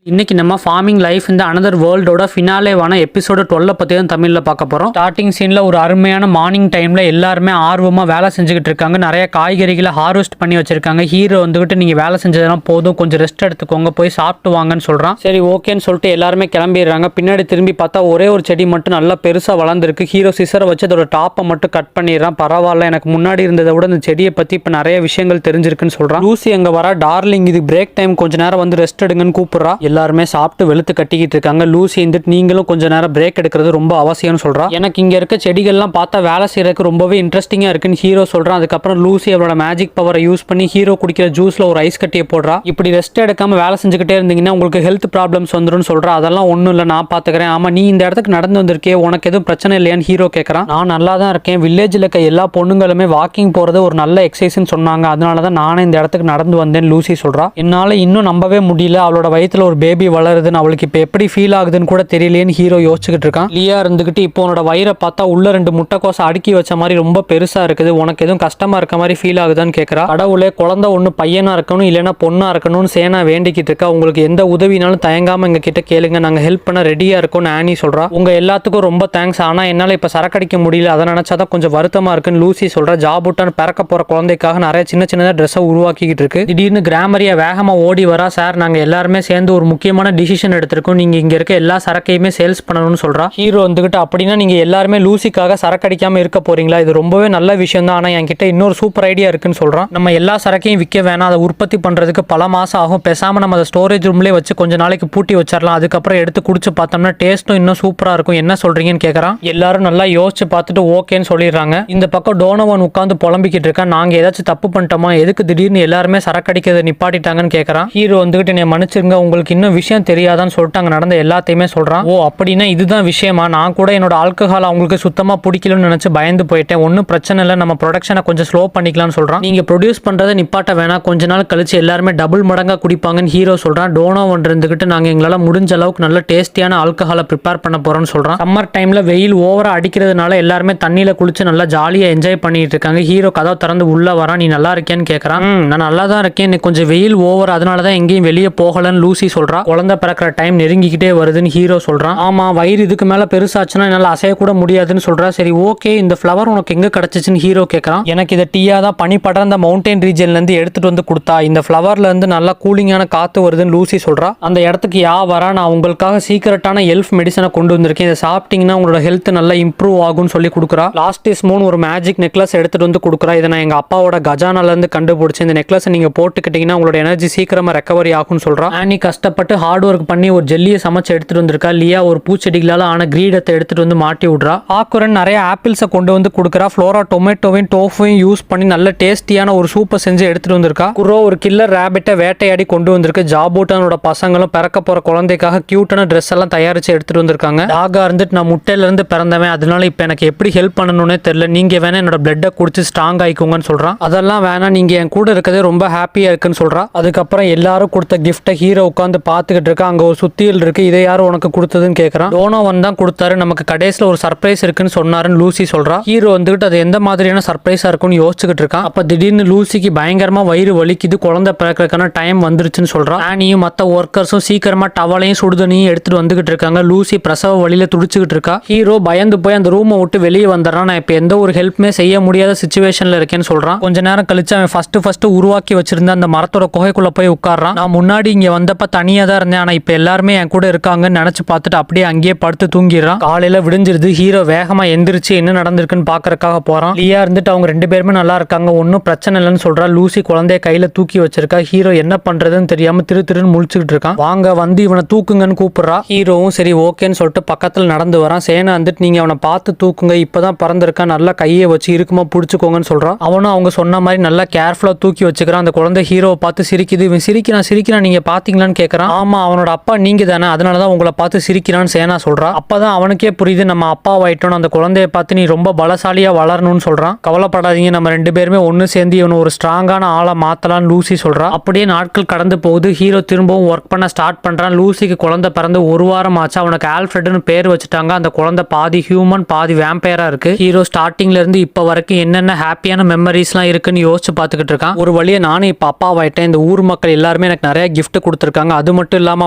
இன்னைக்கு நம்ம farming life இந்த அனதர் வேர்ல்டோட ஃபினாலேவான எபிசோட 12 பற்றி தான் தமிழில் பார்க்க போகிறோம். ஸ்டார்டிங் சீனில் ஒரு அருமையான மார்னிங் டைமில் எல்லாருமே ஆர்வமாக வேலை செஞ்சுக்கிட்டு இருக்காங்க. நிறைய காய்கறிகளை ஹார்வெஸ்ட் பண்ணி வச்சிருக்காங்க. ஹீரோ வந்துகிட்டு நீங்கள் வேலை செஞ்சதெல்லாம் போதும், கொஞ்சம் ரெஸ்ட் எடுத்துக்கோங்க, போய் சாப்பிட்டு வாங்கன்னு சொல்கிறான். சரி ஓகேன்னு சொல்லிட்டு எல்லாருமே கிளம்பிடுறாங்க. பின்னாடி திரும்பி பார்த்தா ஒரே ஒரு செடி மட்டும் நல்லா பெருசாக வளர்ந்துருக்கு. ஹீரோ சிசரை வச்சு அதோட டாப்பை மட்டும் கட் பண்ணிடுறான். பரவாயில்ல, எனக்கு முன்னாடி இருந்ததை விட இந்த செடியை பற்றி இப்போ நிறைய விஷயங்கள் தெரிஞ்சிருக்குன்னு சொல்கிறான். லூசி அங்கே வரா. டார்லிங் இது பிரேக் டைம், கொஞ்ச நேரம் வந்து ரெஸ்ட் எடுங்கன்னு கூப்பிட்றா. எல்லாருமே சாப்பிட்டு வெளுத்து கட்டிக்கிட்டு இருக்காங்க. லூசி இருந்துட்டு நீங்களும் கொஞ்ச நேரம் பிரேக் எடுக்கிறது ரொம்ப அவசியம்னு சொல்றா. எனக்கு இங்க இருக்க செடிகள்லாம் பார்த்தா வேலை செய்யறதுக்கு ரொம்பவே இன்ட்ரெஸ்டிங்கா இருக்குன்னு ஹீரோ சொல்றான். அதுக்கப்புறம் லூசி அவளோட மேஜிக் பவரை யூஸ் பண்ணி ஹீரோ குடிக்கிற ஜூஸ்ல ஒரு ஐஸ் கட்டியை போடுறா. இப்படி ரெஸ்ட் எடுக்காம வேலை செஞ்சுக்கிட்டே இருந்தீங்கன்னா உங்களுக்கு ஹெல்த் ப்ராப்ளம்ஸ் வந்துடும் சொல்றா. அதெல்லாம் ஒன்றும் இல்லை, நான் பாத்துக்கிறேன். ஆமா, நீ இந்த இடத்துக்கு நடந்து வந்திருக்கே, உனக்கு எதுவும் பிரச்சனை இல்லையான்னு ஹீரோ கேட்கறான். நான் நல்லா தான் இருக்கேன். வில்லேஜில் இருக்க எல்லா பொண்ணுங்களுமே வாக்கிங் போறது ஒரு நல்ல எக்ஸசைஸ்ன்னு சொன்னாங்க, அதனால தான் நானே இந்த இடத்துக்கு நடந்து வந்தேன் லூசி சொல்றா. என்னால இன்னும் நம்பவே முடியல, அவளோட வயித்துல ஒரு பேபி வளருதுன்னு அவளுக்கு இப்போ எப்படி ஃபீல் ஆகுதுன்னு கூட தெரியலையேன்னு ஹீரோ யோசிச்சுக்கிட்டு இருக்கான். லியா இருந்துகிட்டு இப்போ உன்னோட வயிறை பார்த்தா உள்ள 2 முட்டைக்கோசை அடுக்கி வச்ச மாதிரி ரொம்ப பெருசா இருக்குது, உனக்கு எதுவும் கஷ்டமா இருக்க மாதிரி ஃபீல் ஆகுதான்னு கேட்கறா. கடவுளே, குழந்தை ஒன்று பையனா இருக்கணும் இல்லைன்னா பொண்ணா இருக்கணும்னு சேனா வேண்டிக்கிட்டு இருக்கா. உங்களுக்கு எந்த உதவினாலும் தயங்காம எங்க கிட்ட கேளுங்க, நாங்க ஹெல்ப் பண்ண ரெடியா இருக்கோம்னு ஆனி சொல்றா. உங்க எல்லாத்துக்கும் ரொம்ப தேங்க்ஸ், ஆனா என்னால இப்ப சரக்கடிக்க முடியல, அதை நினைச்சாதான் கொஞ்சம் வருத்தமா இருக்குன்னு லூசி சொல்றா. ஜாபுட்டான்னு பிறக்க போற குழந்தைக்காக நிறைய சின்ன சின்னதா ட்ரெஸ்ஸை உருவாக்கிக்கிட்டு இருக்கு. திடீர்னு கிராமரியா வேகமா ஓடி வரா. சார், நாங்க எல்லாருமே சேர்ந்து ஒரு முக்கியமான டிசிஷன் எடுத்திருக்கோம், நீங்க இங்க இருக்க எல்லா சரக்கையுமே சேல்ஸ் பண்ணணும்னு சொல்றா. ஹீரோ வந்துகிட்டு அப்படின்னா நீங்க எல்லாருமே லூசிக்காக சரக்கடிக்காம இருக்க போறீங்களா? இது ரொம்பவே நல்ல விஷயம் தான், ஆனா என்கிட்ட இன்னொரு சூப்பர் ஐடியா இருக்குன்னு சொல்றான். நம்ம எல்லா சரக்கையும் விற்க வேணாம், அதை உற்பத்தி பண்றதுக்கு பல மாசம் ஆகும். பேசாம நம்ம அதை ஸ்டோரேஜ் ரூம்லேயே வச்சு கொஞ்ச நாளைக்கு பூட்டி வச்சிடலாம். அதுக்கப்புறம் எடுத்து குடிச்சு பார்த்தோம்னா டேஸ்ட்டும் இன்னும் சூப்பரா இருக்கும். என்ன சொல்றீங்கன்னு கேட்கறான். எல்லாரும் நல்லா யோசிச்சு பார்த்துட்டு ஓகேன்னு சொல்லிடுறாங்க. இந்த பக்கம் டோனோவன் உட்காந்து புலம்பிக்கிட்டு இருக்கா. நாங்க ஏதாச்சும் தப்பு பண்ணிட்டோமா, எதுக்கு திடீர்னு எல்லாருமே சரக்கடிக்கிறத நிப்பாட்டிட்டாங்கன்னு கேட்கறான். ஹீரோ வந்துகிட்டு என்னை மன்னிச்சிருங்க, உங்களுக்கு இன்னும் விஷயம் தெரியாதான்னு சொல்லிட்டு அங்க நடந்த எல்லாத்தையுமே சொல்றான். ஓ அப்படின்னா இதுதான் விஷயமா, நான் கூட என்னோட ஆல்கஹால் அவங்களுக்கு சுத்தமா பிடிக்கலன்னு நினைச்சு பயந்து போயிட்டேன். ஒன்னும் பிரச்சனை இல்லை, நம்ம ப்ரொடக்ஷனை கொஞ்சம் ஸ்லோ பண்ணிக்கலாம்னு சொல்றான். நீங்க ப்ரொடியூஸ் பண்றதை நிப்பாட்ட வேணாம், கொஞ்ச நாள் கழிச்சு எல்லாருமே டபுள் மடங்கா குடிப்பாங்கன்னு ஹீரோ சொல்றான். டோனோவன் இருந்துகிட்டு நாங்க எங்களால முடிஞ்ச அளவுக்கு நல்ல டேஸ்டியான ஆல்கஹாலை ப்ரிப்பேர் பண்ண போறோம்னு சொல்றான். சம்மர் டைம்ல வெயில் ஓவரா அடிக்கிறதுனால எல்லாருமே தண்ணியில குளிச்சு நல்லா ஜாலியா என்ஜாய் பண்ணிட்டு இருக்காங்க. ஹீரோ கதவை திறந்து உள்ள வரான். நீ நல்லா இருக்கேன்னு கேட்கறான். நான் நல்லா தான் இருக்கேன், எனக்கு கொஞ்சம் வெயில் ஓவர், அதனாலதான் எங்கேயும் வெளியே போகலன்னு லூசி சொல்றா. குழந்தை பிறக்கிற டைம் நெருங்கிக்கிட்டே வருதுன்னு ஹீரோ சொல்றான். ஆமா, வயிறு இதுக்கு மேல பெருசாச்சுன்னா என்னால அசைய கூட முடியாதுன்னு சொல்றா. சரி ஓகே, இந்த ஃப்ளவர் உனக்கு எங்க கிடைச்சிச்சுன்னு ஹீரோ கேட்கறான். எனக்கு இதை டீயா தான் பனி படர்ந்த மவுண்டைன் ரீஜன்ல இருந்து எடுத்துட்டு வந்து கொடுத்தா, இந்த ஃப்ளவர்ல இருந்து நல்லா கூலிங்கான காத்து வருதுன்னு லூசி சொல்றா. அந்த இடத்துக்கு வரா, நான் உங்களுக்காக சீக்கிரட்டான எல்ஃப் மெடிசனை கொண்டு வந்திருக்கேன், இதை சாப்பிட்டீங்கன்னா உங்களோட ஹெல்த் நல்லா இம்ப்ரூவ் ஆகும்னு சொல்லி கொடுக்குறா. லாஸ்ட் இஸ் மூன் ஒரு மேஜிக் நெக்லஸ் எடுத்துட்டு வந்து கொடுக்குறா. இதை நான் எங்க அப்பாவோட கஜானால இருந்து கண்டுபிடிச்சேன், இந்த நெக்லஸ் நீங்க போட்டுக்கிட்டீங்கன்னா உங்களோட எனர்ஜி சீக்கிரமா ரெக்கவரி ஆகும்னு சொல்றா. ஆனி கஷ்டப்பட்டு ஹார்ட் ஒர்க் பண்ணி ஒரு ஜெல்லியை சமைச்சு எடுத்துட்டு வந்திருக்கா. லியா ஒரு பூச்செடிகளால ஆன கிரீடத்தை எடுத்துட்டு வந்து மாட்டி விடுறா. ஆக்குரன் நிறைய ஆப்பிள்ஸை கொண்டு வந்து கொடுக்குறா. ஃப்ளோரா டொமேட்டோவையும் டோஃபையும் யூஸ் பண்ணி நல்ல டேஸ்டியான ஒரு சூப்பை செஞ்சு எடுத்துட்டு வந்திருக்கா. குரோ ஒரு கில்லர் ரேபிட்டை வேட்டையாடி கொண்டு வந்திருக்கு. ஜாபூட்டானோட பசங்களும் பிறக்க போற குழந்தைக்காக கியூட்டான ட்ரெஸ் எல்லாம் தயாரிச்சு எடுத்துட்டு வந்திருக்காங்க. டாகா இருந்துட்டு நான் முட்டையில இருந்து பிறந்தவன், அதனால இப்ப எனக்கு எப்படி ஹெல்ப் பண்ணணும்னே தெரியல, நீங்க வேணா என்னோட பிளட்டை குடிச்சு ஸ்ட்ராங் ஆயிக்கோங்கன்னு சொல்றான். அதெல்லாம் வேணாம், நீங்க என் கூட இருக்கிறதே ரொம்ப ஹாப்பியா இருக்குன்னு சொல்றா. அதுக்கப்புறம் எல்லாரும் கொடுத்த கிஃப்ட்டை ஹீரோ உட்காந்து பாத்துக்கிட்டு இருக்கா. அங்க ஒரு சுத்தியல் இருக்கு, இதை யாரும் உனக்கு கொடுத்ததுன்னு கேட்கறான். டோனோவன் தான் கொடுத்தாரு, நமக்கு கடைசியில் ஒரு சர்ப்ரைஸ் இருக்குன்னு சொன்னாருன்னு லூசி சொல்றா. ஹீரோ வந்துகிட்டு அது எந்த மாதிரியான சர்ப்ரைஸா இருக்கும்னு யோசிச்சுக்கிட்டு இருக்கான். அப்ப திடீர்னு லூசிக்கு பயங்கரமா வயிறு வலிக்குது, குழந்தை பிறக்கிறதுக்கான டைம் வந்துருச்சுன்னு சொல்றான். ஆனியும் மற்ற ஒர்க்கர்ஸும் சீக்கிரமா டவலையும் சுடுதண்ணியும் எடுத்துட்டு வந்துகிட்டு இருக்காங்க. லூசி பிரசவ வழியில துடிச்சுக்கிட்டு இருக்கா. ஹீரோ பயந்து போய் அந்த ரூமை விட்டு வெளியே வந்துடுறான். நான் இப்ப எந்த ஒரு ஹெல்ப்மே செய்ய முடியாத சிச்சுவேஷன்ல இருக்கேன்னு சொல்றான். கொஞ்ச நேரம் கழிச்சு அவன் ஃபர்ஸ்ட் உருவாக்கி வச்சிருந்த அந்த மரத்தோட குகைக்குள்ள போய் உட்கார்றான். நான் முன்னாடி இங்க வந்தப்ப தனியா தான் இருந்தேன், ஆனா இப்ப எல்லாருமே என் கூட இருக்காங்கன்னு நினைச்சு பார்த்துட்டு அப்படியே அங்கேயே படுத்து தூங்கிடுறான். காலையில விடிஞ்சிருது. ஹீரோ வேகமா எந்திரிச்சு என்ன நடந்திருக்குன்னு பாக்குறதுக்காக போறான். லியா இருந்துட்டு அவங்க 2 பேருமே நல்லா இருக்காங்க, ஒன்னும் பிரச்சனை இல்லைன்னு சொல்றா. லூசி குழந்தைய கையில தூக்கி வச்சிருக்கா. ஹீரோ என்ன பண்றதுன்னு தெரியாம திருன்னு முழிச்சுக்கிட்டு இருக்கான். வாங்க வந்து இவனை தூக்குங்கன்னு கூப்பிடுறா. ஹீரோவும் சரி ஓகேன்னு சொல்லிட்டு பக்கத்துல நடந்து வரான். சேனா வந்துட்டு நீங்க அவனை பார்த்து தூக்குங்க, இப்பதான் பிறந்திருக்கான், நல்லா கையை வச்சு இருக்குமா புடிச்சுக்கோங்கன்னு சொல்றான். அவனும் அவங்க சொன்ன மாதிரி நல்லா கேர்ஃபுல்லா தூக்கி வச்சுக்கிறான். அந்த குழந்தை ஹீரோவை பார்த்து சிரிக்குது. இவன் சிரிக்கிறான் நீங்க பாத்தீங்களான்னு கேட்கறான். ஆமா, அவனோட அப்பா நீங்க தானே, அதனாலதான் உங்களை பார்த்து சிரிக்கிறான்னு சேனா சொல்றா. அப்பதான் அவனுக்கே புரியுது நம்ம அப்பாவாயிட்டோம், அந்த குழந்தைய பார்த்து நீ ரொம்ப பலசாலியா வளரணும்னு சொல்றான். கவலைப்படாதீங்க, நம்ம 2 பேருமே ஒன்னு சேர்ந்து இவனை ஒரு ஸ்ட்ராங்கான ஆளா மாத்தலாம்னு லூசி சொல்றா. அப்படியே நாட்கள் கடந்து போகுது. ஹீரோ திரும்பவும் ஒர்க் பண்ண ஸ்டார்ட் பண்றான். லூசிக்கு குழந்தை பிறந்து 1 வாரம் ஆச்சு. அவனுக்கு ஆல்ஃபிரட்னு பேர் வச்சுட்டாங்க. அந்த குழந்தை பாதி ஹியூமன் பாதி வேம்பயரா இருக்கு. ஹீரோ ஸ்டார்டிங்ல இருந்து இப்ப வரைக்கும் என்னென்ன ஹாப்பியான மெமரிஸ்லாம் இருக்குன்னு யோசிச்சு பார்த்துக்கிட்டு இருக்கான். ஒரு வழியா நானும் இப்ப அப்பாவாயிட்டேன், இந்த ஊர் மக்கள் எல்லாருமே எனக்கு நிறைய கிஃப்ட் கொடுத்துருக்காங்க, அது மட்டும் இல்லாமல்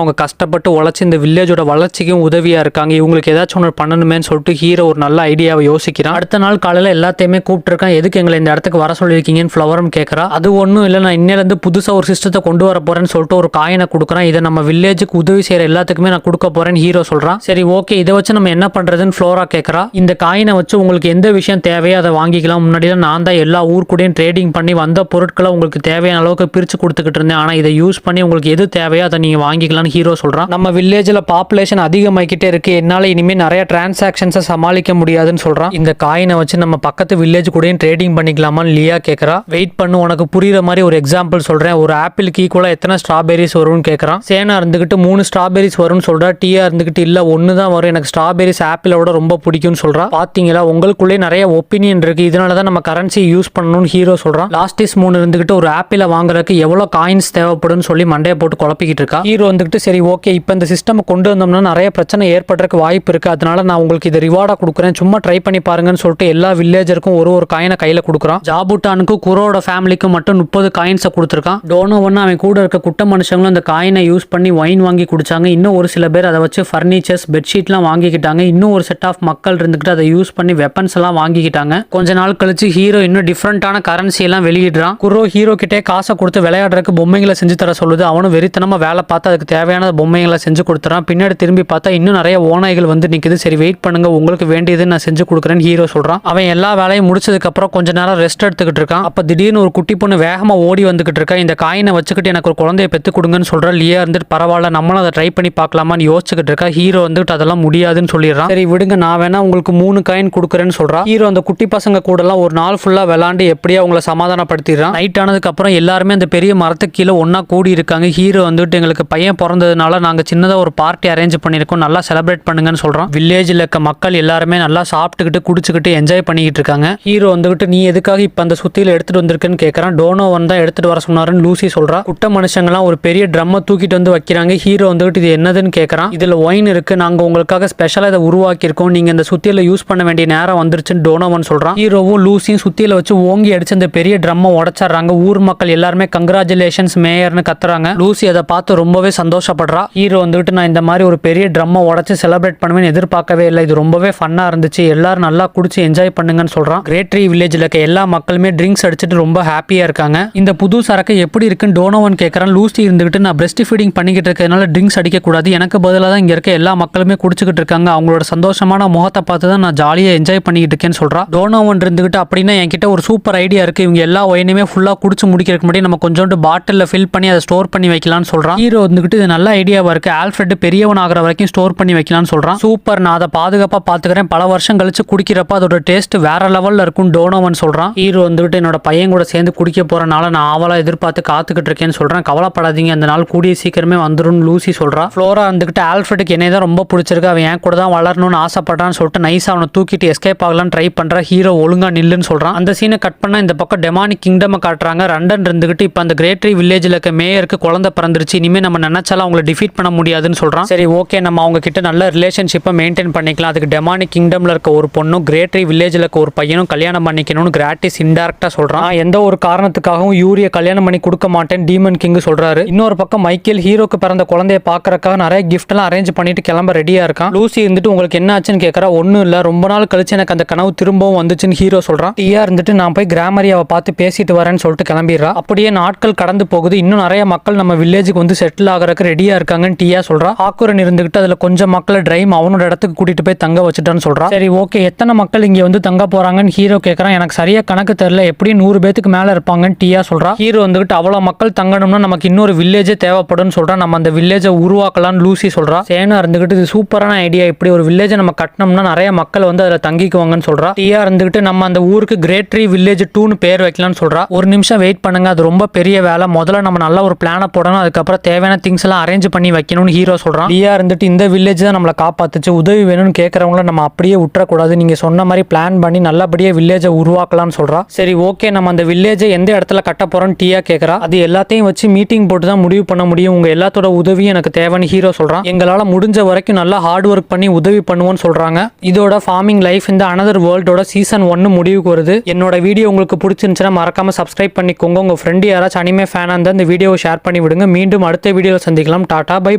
அவங்க கஷ்டப்பட்டு உழைச்சி இந்த வில்லேஜோட வளர்ச்சிக்கும் உதவியாக இருக்காங்க. இவங்களுக்கு ஏதாச்சும் ஒன்று பண்ணணுமேனு சொல்லிட்டு ஹீரோ ஒரு நல்ல ஐடியாவை யோசிக்கிறான். அடுத்த நாள் காலையில் எல்லாத்தையுமே கூப்பிட்டுருக்கான். எதுக்கு எங்களை இந்த இடத்துக்கு வர சொல்லியிருக்கீங்கன்னு ஃப்ளவரும் கேட்குறா. அது ஒன்றும் இல்லை, நான் இன்னிலேருந்து புதுசாக ஒரு சிஸ்டத்தை கொண்டு வர போறேன்னு சொல்லிட்டு ஒரு காயினை கொடுக்குறான். இதை நம்ம வில்லேஜுக்கு உதவி செய்கிற எல்லாத்துக்குமே நான் கொடுக்க போறேன்னு ஹீரோ சொல்கிறான். சரி ஓகே, இதை வச்சு நம்ம என்ன பண்ணுறதுன்னு ஃப்ளோரா கேட்குறா. இந்த காயினை வச்சு உங்களுக்கு எந்த விஷயம் தேவையோ அதை வாங்கிக்கலாம். முன்னாடிலாம் நான் தான் எல்லா ஊருக்கூடையும் ட்ரேடிங் பண்ணி வந்த பொருட்களை உங்களுக்கு தேவையான அளவுக்கு பிரித்து கொடுத்துக்கிட்டு இருந்தேன். ஆனால் இதை யூஸ் பண்ணி உங்களுக்கு எது தேவையோ அதை நீங்கள் வாங்கிக்கலாம்னு ஹீரோ சொல்கிறான். நம்ம வில்லேஜில் பாப்புலேஷன் அதிகமாகிக்கிட்டே இருக்கு, என்னால் இனிமேல் நிறைய டிரான்சாக்ஷன்ஸை சமாளிக்க முடியாதுன்னு சொல்கிறான். இந்த காயினை வச்சு நம்ம பக்கத்து வில்லேஜ் கூடயும் ட்ரேடிங் பண்ணிக்கலாமான்னு லியா கேட்குறா. வெயிட் பண்ணு, உனக்கு புரியுற மாதிரி ஒரு எக்ஸாம்பிள் சொல்கிறேன். ஒரு ஆப்பிளுக்கு ஈக்குவலாக எத்தனை ஸ்ட்ராபெரிஸ் வரும்னு கேட்குறான். சேனா இருந்துக்கிட்டு 3 ஸ்ட்ராபெரிஸ் வரும்னு சொல்கிறா. டீயா இருந்துக்கிட்டு இல்லை 1 தான் வரும், எனக்கு ஸ்ட்ராபெரிஸ் ஆப்பிளோட ரொம்ப பிடிக்கும்னு சொல்கிறா. பார்த்தீங்களா, உங்களுக்குள்ளே நிறைய ஒப்பீனியன் இருக்குது, இதனால தான் நம்ம கரன்சி யூஸ் பண்ணணும்னு ஹீரோ சொல்கிறான். லாஸ்டிஸ் 3 இருந்துக்கிட்டு ஒரு ஆப்பிளை வாங்குறதுக்கு எவ்வளோ காயின்ஸ் தேவைப்படும்னு சொல்லி மண்டையை போட்டு குழப்பிக்கிட்டு இருக்கா. ஹீரோ வந்துக்கிட்டு சரி ஓகே, இப்போ இந்த சிஸ்டம் கொண்டு வந்தோம்னா நிறைய பிரச்சனை ஏற்படுறதுக்கு வாய்ப்பு இருக்குது, அதனால நான் உங்களுக்கு இதை ரிவார்டாக கொடுக்குறேன், சும்மா ட்ரை பண்ணி பாருங்கன்னு சொல்லிட்டு எல்லா வில்லேஜருக்கும் ஒரு காயினை கையில் கொடுக்குறான். ஜாபுட்டானுக்கு குரோட ஃபேமிலிக்கு மட்டும் 30 காயின்ஸை கொடுத்துருக்கான். டோனோவன் அவன் கூட இருக்க குட்ட மனுஷங்களும் அந்த காயினை யூஸ் பண்ணி ஒயின் வாங்கி குடிச்சாங்க. இன்னும் ஒரு சில பேர் அதை வச்சு ஃபர்னிச்சர்ஸ் பெட்ஷீட்லாம் வாங்கிக்கிட்டாங்க. இன்னும் ஒரு செட் ஆஃப் மக்கள் இருந்துக்கிட்டு அதை யூஸ் பண்ணி வெப்பன்ஸ் எல்லாம் வாங்கிக்கிட்டாங்க. கொஞ்ச நாள் கழிச்சு ஹீரோ இன்னும் டிஃப்ரெண்டான கரன்சி எல்லாம் வெளியிடுறான். குரோ ஹீரோ கிட்டே காசை கொடுத்து விளையாடுறதுக்கு பொம்மைகளை செஞ்சு தர சொல்லுது. அவனும் வெறித்தனமா வேலை பார்த்து அதுக்கு தேவையான பொம்மைகளை செஞ்சு கொடுத்துறான். பின்னாடி திரும்பி பார்த்தா இன்னும் நிறைய ஓநாய்கள் வந்து நிக்குது. சரி வெயிட் பண்ணுங்க, உங்களுக்கு வேண்டியது நான் செஞ்சு கொடுக்குறேன்னு ஹீரோ சொல்றான். அவன் எல்லா வேலையும் முடிச்சதுக்கு அப்புறம் கொஞ்ச நேரம் ரெஸ்ட் எடுத்துக்கிட்டு இருக்கான். அப்ப திடீர்னு ஒரு குட்டி பொண்ணு வேகமா ஓடி வந்துகிட்டு இருக்கா. இந்த காயினை வச்சுக்கிட்டு எனக்கு ஒரு குழந்தைய பெத்து கொடுங்கன்னு சொல்றா. லியா இருந்துட்டு பரவாயில்ல, நம்மளும் அதை ட்ரை பண்ணி பார்க்கலாமான்னு யோசிச்சுக்கிட்டு இருக்கா. ஹீரோ வந்துட்டு அதெல்லாம் முடியாதுன்னு சொல்லிடுறான். சரி விடுங்க, நான் வேணா உங்களுக்கு 3 காயின் கொடுக்குறேன்னு சொல்றா. ஹீரோ அந்த குட்டி பசங்க கூட எல்லாம் ஒரு நாள் ஃபுல்லா விளாண்டு எப்படியா அவங்களை சமாதானப்படுத்திடுறான். நைட் ஆனதுக்கு அப்புறம் எல்லாருமே அந்த பெரிய மரத்துக்கு கீழே ஒன்னா கூடி இருக்காங்க. ஹீரோ வந்துட்டு எங்களுக்கு பையன் பிறந்ததுனால நாங்க சின்னதா ஒரு பார்ட்டி அரேஞ்ச் பண்ணிருக்கோம், நல்லா செலிப்ரேட் பண்ணுங்கன்னு சொல்றான். வில்லேஜில் இருக்க மக்கள் எல்லாருமே நல்லா சாப்பிட்டுக்கிட்டு குடிச்சுக்கிட்டு என்ஜாய் பண்ணிக்கிட்டு இருக்காங்க. ஹீரோ வந்துட்டு நீ எதுக்காக இப்ப அந்த சுத்தியில எடுத்துட்டு வந்திருக்குன்னு கேட்கறான். டோனோவன் தான் எடுத்துட்டு வர சொன்னாருன்னு லூசி சொல்றா. குட்ட மனுஷங்களாம் ஒரு பெரிய ட்ரம்மை தூக்கிட்டு வந்து வைக்கிறாங்க. ஹீரோ வந்துட்டு இது என்னதுன்னு கேட்கறான். இதுல ஒயின் இருக்கு, நாங்க உங்களுக்காக ஸ்பெஷலா இதை உருவாக்கி இருக்கோம், நீங்க இந்த சுத்தியில யூஸ் பண்ண வேண்டிய நேரம் வந்துருச்சுன்னு டோனோவன் சொல்றான். ஹீரோவும் லூசியும் சுத்தியில வச்சு ஓங்கி அடிச்சு அந்த பெரிய ட்ரம்மை உடைச்சாடுறாங்க. ஊர் மக்கள் எல்லாருமே கங்க்ராச்சுலேஷன்ஸ் மேயர்னு கத்துறாங்க. லூசி அதை பார்த்து ரொம்பவே சந்தோஷப்படுறா. ஹீரோ வந்துட்டு நான் இந்த மாதிரி ஒரு பெரிய ட்ரம்மை உடைச்சு செலிப்ரேட் பண்ணுவேன்னு எதிர்பார்க்கவே இல்லை, இது ரொம்பவே ஃபன்னா இருந்துச்சு, எல்லாரும் நல்லா குடிச்சு என்ஜாய் பண்ணுங்கன்னு சொல்றான். கிரேட் ட்ரீ வில்லேஜ்ல இருக்க எல்லா மக்களுமே ட்ரிங்க்ஸ் அடிச்சுட்டு ரொம்ப ஹாப்பியா இருக்காங்க. இந்த புது சரக்கு எப்படி இருக்குன்னு டோனோவன் கேட்கறான். லூசி இருந்துகிட்டு நான் பிரெஸ்ட் ஃபீடிங் பண்ணிக்கிட்டு இருக்கறதுனால ட்ரிங்க்ஸ் அடிக்க கூடாது, எனக்கு பதிலாக தான் இங்க இருக்க எல்லா மக்களுமே குடிச்சுக்கிட்டு இருக்காங்க, அவங்களோட சந்தோஷமான முகத்தை பார்த்து தான் நான் ஜாலியா என்ஜாய் பண்ணிக்கிட்டு இருக்கேன்னு சொல்றா. டோனோவன் இருந்துகிட்டு அப்படின்னா என்கிட்ட ஒரு சூப்பர் ஐடியா இருக்கு, இவங்க எல்லா ஒயினுமே ஃபுல்லா குடிச்சு முடிக்கிறதுக்கு முன்னாடி நம்ம கொஞ்சோண்டு பாட்டில்ல ஃபில் பண்ணி அதை ஸ்டோர் பண்ணி வைக்கலாம்னு சொல்றான். ஹீரோ வந்துகிட்டு இது நல்ல ஐடியாவா இருக்கு, ஆல்ஃபிரட் பெரியவன் ஆகிற வரைக்கும் ஸ்டோர் பண்ணி வைக்கலாம்னு சொல்றான். சூப்பர், நான் அதை பாதுகாப்பா பாத்துக்கிறேன், பல வருஷம் கழிச்சு குடிக்கிறப்ப அதோட டேஸ்ட் வேற லெவல்ல இருக்கும் டோனோவன் சொல்றான். ஹீரோ வந்துட்டு என்னோட பையன் கூட சேர்ந்து குடிக்க போறனால நான் ஆவலா எதிர்பார்த்து காத்துக்கிட்டு இருக்கேன்னு சொல்றேன். கவலைப்படாதீங்க, அந்த நாள் கூடிய சீக்கிரமே வந்துடும் லூசி சொல்றா. ஃப்ளோரா வந்துகிட்டு ஆல்ஃபிரட்டுக்கு என்னை தான் ரொம்ப பிடிச்சிருக்கு, அவன் என் கூட தான் வளரணும்னு ஆசைப்படுறான்னு சொல்லிட்டு நைஸா அவனை தூக்கிட்டு எஸ்கேப் ஆகலான்னு ட்ரை பண்றா. ஹீரோ ஒழுங்கா நில்லுன்னு சொல்றான். அந்த சீனை கட் பண்ணா இந்த பக்கம் டெமானிக் கிங்டம் காட்டுறாங்க. ரண்டன் இருந்துகிட்டு இப்ப அந்த கிரேட் ட்ரீ வில்லேஜ்ல இருக்க மேயருக்கு குழந்தை பிறந்துருச்சு, இனிமே நம்ம நினைச்சாலும் அவங்களை டிஃபீட் பண்ண முடியாதுன்னு சொல்றான். சரி ஓகே, நம்ம அவங்க கிட்ட நல்ல ரிலேஷன்ஷிப்பை மெயின்டைன் பண்ணிக்கலாம், அதுக்கு டெமானிக் கிங்டம்ல இருக்க ஒரு பொண்ணும் கிரேட் ட்ரீ வில்லேஜ்ல இருக்க ஒரு பையனும் கல்யாணம் பண்ணிக்கணும்னு கிராட்டிஸ் இன்டைரக்டா சொல்றான். எந்த ஒரு காரணத்துக்காகவும் யூரிய கல்யாணம் பண்ணி கொடுக்க மாட்டேன் டீமன் கிங் சொல்றாரு. இன்னொரு பக்கம் மைக்கேல் ஹீரோக்கு பிறந்த குழந்தைய பாக்குறதுக்காக நிறைய கிஃப்ட் எல்லாம் அரேஞ்ச் பண்ணிட்டு கிளம்ப ரெடியா இருக்கான். லூசி இருந்துட்டு உங்களுக்கு என்ன ஆச்சுன்னு கேட்கறா. ஒன்னும் இல்ல, ரொம்ப நாள் கழிச்சு எனக்கு அந்த கனவு திரும்பவும் வந்துச்சுன்னு ஹீரோ சொல்றான். டியா இருந்துட்டு நான் போய் கிராமரியாவை பார்த்து பேசிட்டு வரேன்னு சொல்லிட்டு கிளம்பிடுறா. அப்படியே நாட்கள் கடந்து போகுது. இன்னும் நிறைய மக்கள் நம்ம வில்லேஜுக்கு வந்து செட்டில் ஆகிறதுக்கு ரெடியா இருக்காங்கன்னு டியா சொல்றா. ஆக்குரன் இருந்துகிட்டு அதுல கொஞ்சம் மக்களை டிரைம் அவனோட இடத்துக்கு கூட்டிட்டு போய் தங்க வச்சுட்டான்னு சொல்றா. சரி ஓகே, எத்தனை மக்கள் இங்க வந்து தங்க போறாங்கன்னு ஹீரோ கேட்கறான். எனக்கு சரியா கணக்கு தெரியல, எப்படியும் 100 பேத்துக்கு மேல இருப்பாங்கன்னு டியா சொல்றா. ஹீரோ வந்துகிட்டு அவ்வளவு மக்கள் தங்கணும்னா நமக்கு இன்னொரு வில்லேஜே தேவைப்படும் சொல்றா. நம்ம அந்த வில்லேஜை உருவாக்கலாம்னு லூசி சொல்றா. சேனா இருந்துகிட்டு இது சூப்பரான ஐடியா, இப்படி ஒரு வில்லேஜை நம்ம கட்டணும்னா நிறைய மக்கள் வந்து அதுல தங்கிக்குவாங்கன்னு சொல்றா. டியா இருந்துகிட்டு நம்ம அந்த ஊருக்கு கிரேட் ட்ரீ வில்லேஜ் 2ன்னு பேர் வைக்கலாம்னு சொல்றா. ஒரு நிமிஷம் வெயிட் பண்ணுங்க, அது ரொம்ப பெரிய வேலை, முதல்ல நம்ம நல்ல ஒரு பிளானை போடணும், அதுக்கப்புறம் தேவையான திங்ஸ் எல்லாம் அரேஞ்ச் பண்ணி வைக்கணும்னு ஹீரோ சொல்றான். டியா இருந்துட்டு இந்த வில்லேஜ் தான் நம்மளை காப்பாத்துச்சு, உதவி வேணும்னு கேட்கறவங்கள நம்ம அப்படியே விட்டுறக்கூடாது, நீங்க சொன்ன மாதிரி பிளான் பண்ணி நல்லபடியா வில்லேஜை உருவாக்கலாம்னு சொல்றா. சரி ஓகே, நம்ம அந்த வில்லேஜை எந்த இடத்துல கட்ட போறோம்னு டியா கேட்கறா. அது எல்லாத்தையும் வச்சு மீட்டிங் போட்டு தான் முடிவு பண்ண முடியும், உங்க எல்லாத்தோட உதவியும் எனக்கு தேவைன்னு ஹீரோ சொல்றான். எங்களால முடிஞ்ச வரைக்கும் நல்லா ஹார்ட் ஒர்க் பண்ணி உதவி பண்ணுவோம்னு சொல்றாங்க. இதோட ஃபார்மிங் லைஃப் இந்த அனதர் வேர்ல்டோட சீசன் 1 முடிவுக்கு வருது. என்னோட வீடியோ உங்களுக்கு பிடிச்சிருந்துச்சுன்னா மறக்காம சப்ஸ்கிரைப் பண்ணிக்கோங்க. உங்க ஃப்ரெண்ட் யாராச்சும் அனிமே ஃபேனா இருந்தா இந்த வீடியோவை ஷேர் பண்ணி விடுங்க. மீண்டும் அடுத்த வீடியோவில் சந்திக்கலாம். Tata bye.